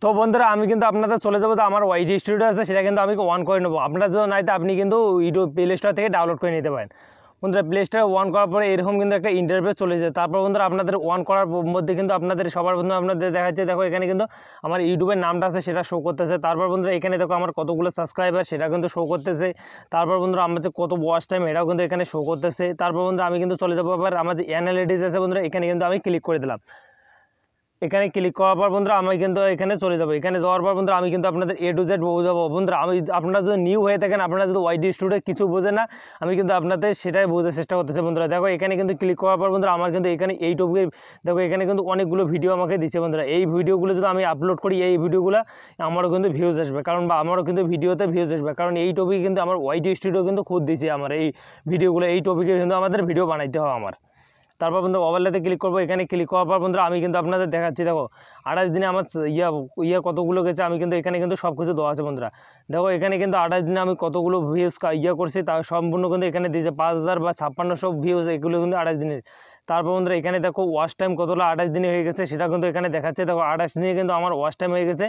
তো বন্ধুরা আমি কিন্তু আপনাদের চলে যাবো, তো আমার ওয়াইটি স্টুডিও আছে সেটা কিন্তু আমি অন করে নেবো। আপনার জন্য নাইতে আপনি কিন্তু ইউটিউব প্লে স্টোর থেকে ডাউনলোড করে নিতে পারেন। বন্ধুরা প্লে স্টোরে অন করার পরে এরকম কিন্তু একটা ইন্টারফেস চলে যায়। তারপর বন্ধুরা আপনাদের অন করার মধ্যে কিন্তু আপনাদের সবার বন্ধু আপনাদের দেখাচ্ছে, দেখো এখানে কিন্তু আমার ইউটিউবের নামটা আছে সেটা শো করতেছে। তারপর বন্ধুরা এখানে দেখো আমার কতগুলো সাবস্ক্রাইবার সেটা কিন্তু শো করতেছে। তারপর বন্ধুরা আমার যে কত ওয়াচ টাইম এটাও কিন্তু এখানে শো করতেছে। তারপর বন্ধুরা আমি কিন্তু চলে যাবো আবার আমার যে অ্যানালিটিক্স আছে বন্ধুরা, এখানে কিন্তু আমি ক্লিক করে দিলাম। এখানে ক্লিক করার পর বন্ধুরা আমি কিন্তু এখানে চলে যাবো। এখানে যাওয়ার পর বন্ধুরা আমি কিন্তু আপনাদের এ টু জেড বোঝাবো। বন্ধুরা আমি আপনারা যদি নিউ হয়ে থাকেন, আপনারা যদি ওয়াইটি স্টুডিও কিছু বোঝে না, আমি কিন্তু আপনাদের সেটাই বোঝার চেষ্টা করতেছি। বন্ধুরা দেখো এখানে কিন্তু ক্লিক করার পর বন্ধুরা আমার কিন্তু এখানে এই টপিকে দেখো এখানে কিন্তু অনেকগুলো ভিডিও আমাকে দিচ্ছে। বন্ধুরা এই ভিডিওগুলো যদি আমি আপলোড করি, এই ভিডিওগুলো আমারও কিন্তু ভিউজ আসবে, কারণ বা আমারও কিন্তু ভিডিওতে ভিউজ আসবে, কারণ এই টপিকে কিন্তু আমার ওয়াইটি স্টুডিও কিন্তু খুদ দিচ্ছে আমার এই ভিডিওগুলো। এই টপিকে কিন্তু আমাদের ভিডিও বানাইতে হয় আমার। তারপর বন্ধু ওভারলেতে ক্লিক করবো। এখানে ক্লিক করার পর বন্ধুরা আমি কিন্তু আপনাদের দেখাচ্ছি, দেখো 28 দিনে আমার ইয়া কতগুলো গেছে, আমি কিন্তু এখানে কিন্তু সব কিছু দেওয়া আছে। বন্ধুরা দেখো এখানে কিন্তু 28 দিনে আমি কতগুলো ভিউজ করছি তা সম্পূর্ণ কিন্তু এখানে দিয়েছে 5000 বা 5600 ভিউজ, এগুলো কিন্তু 28 দিনের। তারপর বন্ধুরা এখানে দেখো ওয়াচ টাইম কতগুলো 28 দিনে হয়ে গেছে সেটা কিন্তু এখানে দেখাচ্ছে। দেখো 28 দিনে কিন্তু আমার ওয়াচ টাইম হয়ে গেছে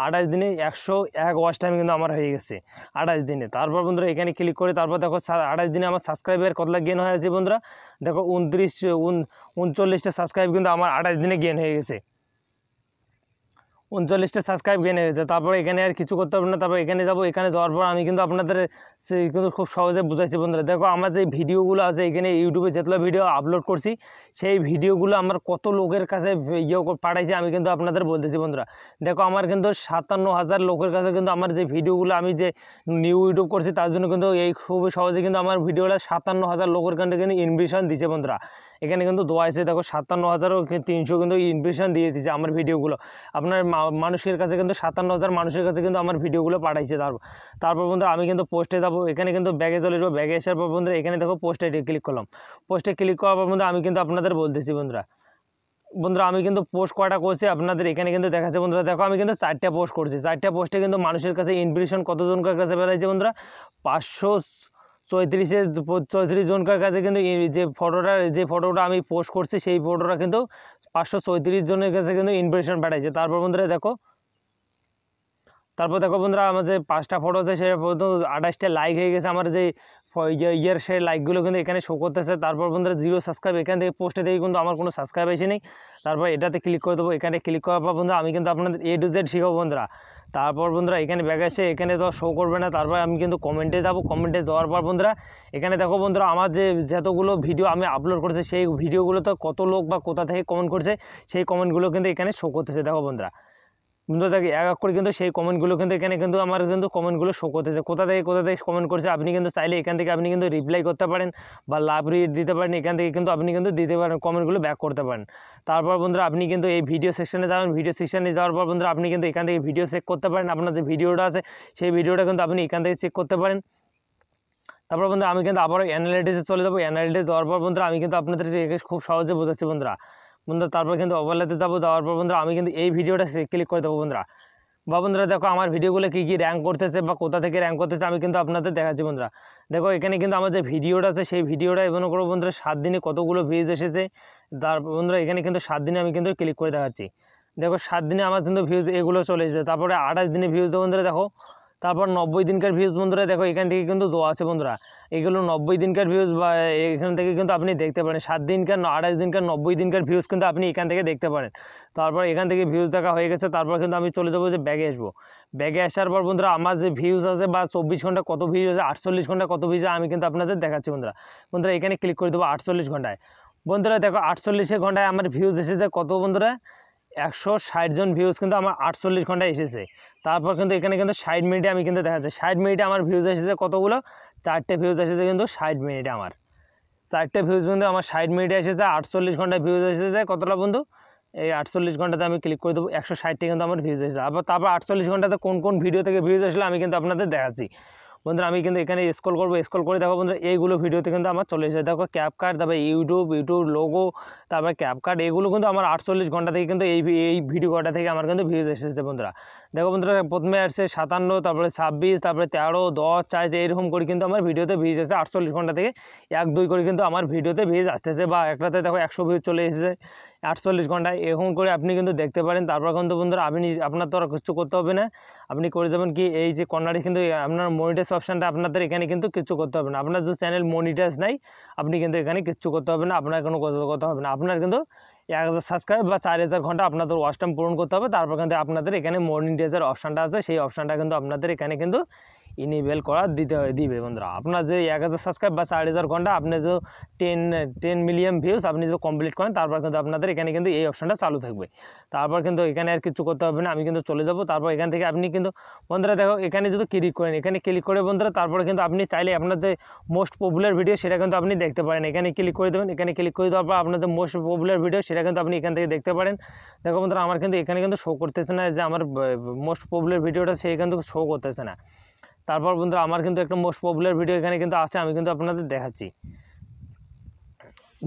28 দিনে 101 ওয়াচ টাইম কিন্তু আমার হয়ে গেছে 28 দিনে। তারপর বন্ধুরা এখানে ক্লিক করে তারপর দেখো 28 দিনে আমার সাবস্ক্রাইবার কতটা গেন হয়েছে বন্ধুরা, দেখো 39টা সাবস্ক্রাইব কিন্তু আমার 28 দিনে গেন হয়ে গেছে। 39টা সাবস্ক্রাইব গেন হয়েছে। তারপর এখানে আর কিছু করতে হবে না। তারপর এখানে যাবো। এখানে যাওয়ার পর আমি কিন্তু আপনাদের সেই কিন্তু খুব সহজে বুঝাইছি। বন্ধুরা দেখো আমার যে ভিডিওগুলো আছে এখানে ইউটিউবে যেগুলো ভিডিও আপলোড করছি, সেই ভিডিওগুলো আমার কত লোকের কাছে পাঠাইছে আমি কিন্তু আপনাদের বলতেছি। বন্ধুরা দেখো আমার কিন্তু 57,000 লোকের কাছে কিন্তু আমার যে ভিডিওগুলো আমি যে নিউ ইউটিউব করছি তার জন্য কিন্তু এই খুবই সহজে কিন্তু আমার ভিডিওটা 57,000 লোকের কাছে কিন্তু ইনভিটেশন দিচ্ছে। বন্ধুরা এখানে কিন্তু দোয়া আছে, দেখো 57,300 কিন্তু ইনভিটেশন দিয়ে দিচ্ছে আমার ভিডিওগুলো। আপনার মানুষের কাছে কিন্তু 57,000 মানুষের কাছে কিন্তু আমার ভিডিওগুলো পাঠাইছে। তারপর বন্ধুরা আমি কিন্তু পোস্টে যাবো। এখানে কিন্তু ব্যাগে চলে যাবো। ব্যাগে আসার পর বন্ধুরা এখানে দেখো পোস্টে ক্লিক করলাম। পোস্টে ক্লিক করার পর বন্ধুরা আমি কিন্তু আপনাদের বলতেছি বন্ধুরা আমি কিন্তু পোস্ট কয়টা করছি আপনাদের এখানে কিন্তু দেখাচ্ছে। বন্ধুরা দেখো আমি কিন্তু 4টা পোস্ট করছি। 4টা পোস্টে কিন্তু মানুষের কাছে ইনভিটেশন কতজনকার কাছে বেড়াইছে বন্ধুরা, 534 জনকার কাছে কিন্তু যে ফটোটা আমি পোস্ট করছি সেই ফটোটা কিন্তু 534 জনের কাছে কিন্তু ইনভিটেশন পাঠাইছে। তারপর বন্ধুরা দেখো বন্ধুরা আমার যে 5টা ফটো আছে সে 28টা লাইক হয়ে গেছে। আমার যে সেই লাইকগুলো কিন্তু এখানে শো করতেছে। তারপর বন্ধুরা 0 সাবস্ক্রাইব, এখান থেকে পোস্টে থেকে কিন্তু আমার কোনো সাবস্ক্রাইব আসে নেই। তারপর এটাতে ক্লিক করে দেবো। এখানে ক্লিক করার পর বন্ধুরা আমি কিন্তু আপনাদের এ টু জেড শিখাবো বন্ধুরা। তারপর বন্ধুরা এখানে ব্যাগ আসে, এখানে তো শো করবে না। তারপর আমি কিন্তু কমেন্টে যাব। কমেন্টে যাওয়ার পর বন্ধুরা এখানে দেখো বন্ধুরা আমার যে যতগুলো ভিডিও আমি আপলোড করেছি সেই ভিডিওগুলোতে কত লোক বা কোথা থেকে কমেন্ট করছে সেই কমেন্টগুলো কিন্তু এখানে শো করতেছে। দেখো বন্ধুরা দেখি এক এক করে কিন্তু সেই কমেন্টগুলো কিন্তু এখানে কিন্তু আমার কিন্তু কমেন্টগুলো শো করতেছে, কোথা থেকে কমেন্ট করছে। আপনি কিন্তু চাইলে এখান থেকে আপনি কিন্তু রিপ্লাই করতে পারেন বা লাভ দিতে পারেন। এখান থেকে কিন্তু আপনি কিন্তু দিতে পারেন, কমেন্টগুলো ব্যাক করতে পারেন। তারপর বন্ধুরা আপনি কিন্তু এই ভিডিও সেকশনে যাবেন। ভিডিও সেকশনে যাওয়ার পর বন্ধুরা আপনি কিন্তু এখান থেকে ভিডিও চেক করতে পারেন। আপনার যে ভিডিওটা আছে সেই ভিডিওটা কিন্তু আপনি এখান থেকে চেক করতে পারেন। তারপর বন্ধুরা আমি কিন্তু আবারও অ্যানালিটিক্সে চলে যাবো। অ্যানালিটিক্স যাওয়ার পর বন্ধুরা আমি কিন্তু আপনাদের খুব সহজে বোঝাচ্ছি বন্ধুরা। তারপর কিন্তু ওভারলেতে যাবো। যাওয়ার পর বন্ধুরা আমি কিন্তু এই ভিডিওটা ক্লিক করে দেবো বন্ধুরা। বন্ধুরা দেখো আমার ভিডিওগুলো কী র্যাঙ্ক করতেছে বা কোথা থেকে র্যাঙ্ক করতেছে আমি কিন্তু আপনাদের দেখাচ্ছি। বন্ধুরা দেখো এখানে কিন্তু আমার যে ভিডিওটা আছে সেই ভিডিওটা মনে করো বন্ধুরা 7 দিনে কতগুলো ভিউজ এসেছে। তারপর বন্ধুরা এখানে কিন্তু 7 দিনে আমি কিন্তু ক্লিক করে দেখাচ্ছি। দেখো 7 দিনে আমার কিন্তু ভিউজ এগুলো চলে এসেছে। তারপরে 28 দিনে ভিউজ বন্ধুরা দেখো। তারপর 90 দিনকার ভিউজ বন্ধুরা দেখো এখান থেকে কিন্তু দেওয়া আছে বন্ধুরা। এগুলো 90 দিনকার ভিউজ বা এখান থেকে কিন্তু আপনি দেখতে পারেন। 7 দিনকার 28 দিনকার 90 দিনকার ভিউজ কিন্তু আপনি এখান থেকে দেখতে পারেন। তারপর এখান থেকে ভিউজ দেখা হয়ে গেছে। তারপর কিন্তু আমি চলে যাবো যে ব্যাগে আসবো। ব্যাগে আসার পর বন্ধুরা আমার যে ভিউজ আছে বা 24 ঘন্টা কত ভিউজ আছে, 48 ঘন্টা কত ভিউজ আমি কিন্তু আপনাদের দেখাচ্ছি। বন্ধুরা এখানে ক্লিক করে দেবো 48 ঘন্টায়। বন্ধুরা দেখো 48 ঘন্টায় আমার ভিউজ এসেছে কত বন্ধুরা, 160 জন ভিউজ কিন্তু আমার 48 ঘন্টায় এসেছে। তারপর কিন্তু এখানে কিন্তু 60 মিনিটে আমি কিন্তু দেখাচ্ছি 60 মিনিটে আমার ভিউজ এসেছে কতগুলো, 4টে ভিউজ এসেছে কিন্তু 60 মিনিটে আমার 4টে ভিউজ কিন্তু আমার 60 মিনিটে এসেছে। 48 ঘন্টায় ভিউজ এসেছে কতটা বন্ধু, এই 48 ঘন্টাতে আমি ক্লিক করে দেবো। 160টা কিন্তু আমার ভিউজ এসেছে। তারপর 48 ঘন্টাতে কোন কোন ভিডিও থেকে ভিউজ আসলে আমি কিন্তু আপনাদের দেখাচ্ছি। বন্ধুরা আমি কিন্তু এখানে স্ক্রল করবো। স্ক্রল করে দেখো বন্ধুরা এইগুলো ভিডিওতে কিন্তু আমার চলে এসেছে। দেখো ক্যাপকাট, তারপরে ইউটিউব লোগো, তারপরে ক্যাপকাট, এগুলো কিন্তু আমার 48 ঘন্টা থেকে কিন্তু এই ভিডিও কটা থেকে আমার কিন্তু ভিউজ এসেছে। বন্ধুরা দেখো বন্ধুরা প্রথমে আসছে 57, তারপরে 26, তারপরে 13, 10, 4 এরকম করে কিন্তু আমার ভিডিওতে ভিউজ এসেছে। 48 ঘন্টা থেকে 1, 2 করে কিন্তু আমার ভিডিওতে ভিউজ আসতেছে বা একটাতে দেখো 100 ভিউজ চলে এসেছে। 48 ঘন্টা এরকম করে আপনি কিন্তু দেখতে পারেন। তারপর কিন্তু বন্ধুরা আপনার তো আর কিছু করতে হবে না, আপনি করে যাবেন কি এই যে কর্নারে কিন্তু আপনার মনিটাইজ অপশানটা আপনাদের এখানে কিন্তু কিচ্ছু করতে হবে না। আপনার যে চ্যানেল মনিটাইজ নাই আপনি কিন্তু এখানে কিচ্ছু করতে হবে না, আপনার কোনো কথা হবে না। আপনার কিন্তু 1000 সাবস্ক্রাইব বা 4000 ঘন্টা আপনাদের ওয়াচ টাইম পূরণ করতে হবে। তারপর কিন্তু আপনাদের এখানে মনিটাইজের অপশানটা আছে, সেই অপশানটা কিন্তু আপনাদের এখানে কিন্তু ইনেবল করা দিবে বন্ধুরা। আপনার যে 1000 সাবস্ক্রাইব বা 4000 ঘন্টা আপনি যে 10 মিলিয়ন ভিউজ আপনি যে কমপ্লিট করেন, তারপর কিন্তু আপনাদের এখানে কিন্তু এই অপশানটা চালু থাকবে। তারপর কিন্তু এখানে আর কিছু করতে হবে না, আমি কিন্তু চলে যাব। তারপর এখান থেকে আপনি কিন্তু বন্ধুরা দেখো এখানে যদি ক্লিক করেন, এখানে ক্লিক করে বন্ধুরা তারপরে কিন্তু আপনি চাইলে আপনার যে মোস্ট পপুলার ভিডিও সেটা কিন্তু আপনি দেখতে পারেন। এখানে ক্লিক করে দেবেন, এখানে ক্লিক করে দেওয়ার পর আপনার যে মোস্ট পপুলার ভিডিও সেটা কিন্তু আপনি এখান থেকে দেখতে পারেন। দেখো বন্ধুরা আমার কিন্তু এখানে কিন্তু শো করতেছে না যে আমার মোস্ট পপুলার ভিডিওটা সে কিন্তু শো করতেছে না। তারপর বন্ধুরা আমার কিন্তু একটা মোস্ট পপুলার ভিডিও এখানে কিন্তু আছে, আমি কিন্তু আপনাদের দেখাচ্ছি।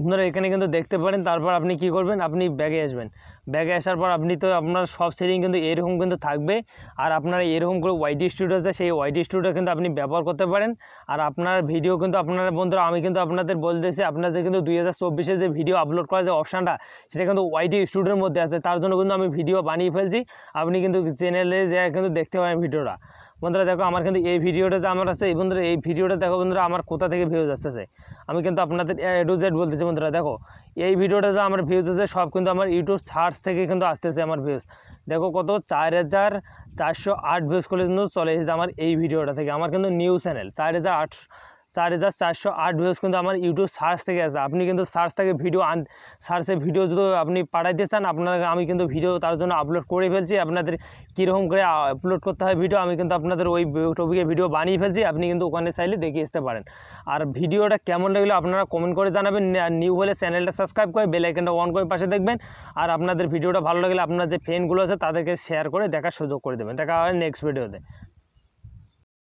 আপনারা এখানে কিন্তু দেখতে পারেন। তারপর আপনি কি করবেন, আপনি ব্যাগে আসবেন। ব্যাগে আসার পর আপনি তো আপনার সব সেটিং কিন্তু এরকম কিন্তু থাকবে। আর আপনারা এরকম করে ওয়াইটি স্টুডিও আছে, সেই ওয়াইটি স্টুডিও কিন্তু আপনি ব্যবহার করতে পারেন। আর আপনার ভিডিও কিন্তু আপনারা বন্ধুরা আমি কিন্তু আপনাদের বলতেছি, আপনাদের কিন্তু 2024-এ যে ভিডিও আপলোড করার যে অপশানটা সেটা কিন্তু ওয়াইটি স্টুডিওর মধ্যে আছে। তার জন্য কিন্তু আমি ভিডিও বানিয়ে ফেলছি, আপনি কিন্তু চ্যানেলে যে কিন্তু দেখতে পারেন ভিডিওটা। বন্ধুরা দেখো আমার কিন্তু এই ভিডিওটা যে আমার আছে, এই বন্ধুরা এই ভিডিওটা দেখো বন্ধুরা আমার কোথা থেকে ভিউজ আসতেছে, আমি কিন্তু আপনাদের A to Z বলতেছি। বন্ধুরা দেখো এই ভিডিওটা যে আমার ভিউজ আছে সব কিন্তু আমার ইউটিউব সার্চ থেকে কিন্তু আসতেছে আমার ভিউজ। দেখো কত 4408 ভিউজ করে কিন্তু চলে এসেছে আমার এই ভিডিওটা থেকে। আমার কিন্তু নিউ চ্যানেল 4408 ভিউজ কিন্তু আমার ইউটিউব সার্চ থেকে আছে। আপনি কিন্তু সার্চ থেকে সার্চে ভিডিও যদি আপনি পাঠাইতে চান আপনাকে আমি কিন্তু ভিডিও তার জন্য আপলোড করে ফেলছি। আপনাদের কীরকম করে আপলোড করতে হয় ভিডিও আমি কিন্তু আপনাদের ওই টপিকে ভিডিও বানিয়ে ফেলছি, আপনি কিন্তু ওখানে চাইলে দেখে আসতে পারেন। আর ভিডিওটা কেমন লাগলো আপনারা কমেন্ট করে জানাবেন। আর নিউ হলে চ্যানেলটা সাবস্ক্রাইব করে বেল আইকনটা অন করে পাশে দেখবেন। আর আপনাদের ভিডিওটা ভালো লাগলে আপনার যে ফ্রেন্ডগুলো আছে তাদেরকে শেয়ার করে দেখার সুযোগ করে দেবেন। দেখা হয় নেক্সট ভিডিওতে।